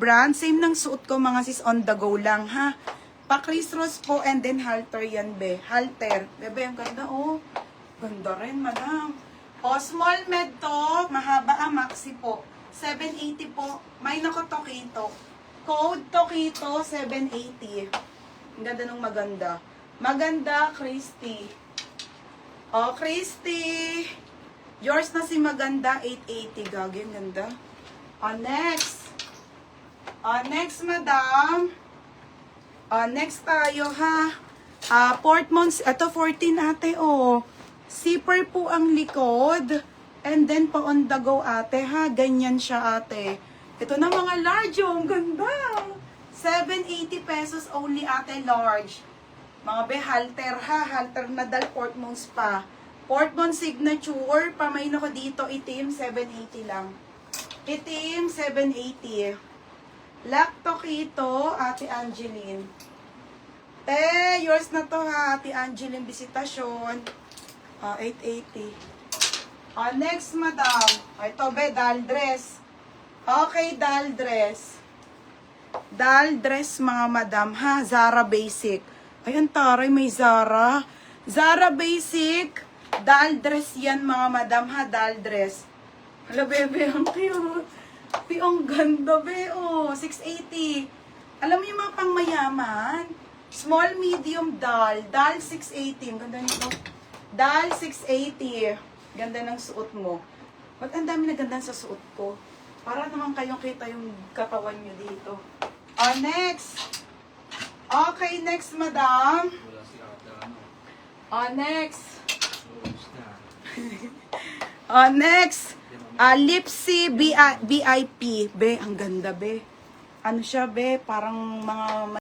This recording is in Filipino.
brand. Same ng suot ko mga sis, on the go lang ha. Pa Chris Ross po and then halter yan be. Halter. Bebe, ang ganda oh. Ganda rin madam. O, small med to. Mahaba maxi po. 780 po. May nako Tokito. Code Tokito 780. Ang ganda ng maganda. Maganda, Christy. O, Christy. Yours na si maganda, 880. Gagi, ang ganda. O, next. O, next, madam. O, next tayo, ha. Portmons, ito 14 ate, o. Zipper po ang likod. And then, pa on the go, ate, ha. Ganyan siya, ate. Ito na mga large, oh. Ang ganda. 780 pesos only, ate, large. Mga be, halter, ha. Halter na dal, Portmons pa. Portmons signature. Pamain ako dito, itim, 780 lang. Itim, 780. Black Tokito, Ate Angeline. Yours na to ha, Ate Angeline, Visitasyon. 880. Next, madam. Ito be, dal dress. Okay, dal dress. Dal dress, mga madam, ha. Zara Basic. Ayan, taray, may Zara. Zara Basic. Dal dress yan, mga madam, ha. Dal dress. Hala, bebe, ang cute. Ang ganda, be, oh. 680. Alam mo yung mga pangmayaman? Small, medium, dal. Dal, 680. Ang ganda nito. Dal, 680. Ganda ng suot mo. Ba't ang dami na ganda sa suot ko? Para naman kayong kita yung katawan nyo dito. Next. Okay, next, madam. Next. Next. Lipsy VIP. Be, ang ganda, be. Ano siya, be? Parang mga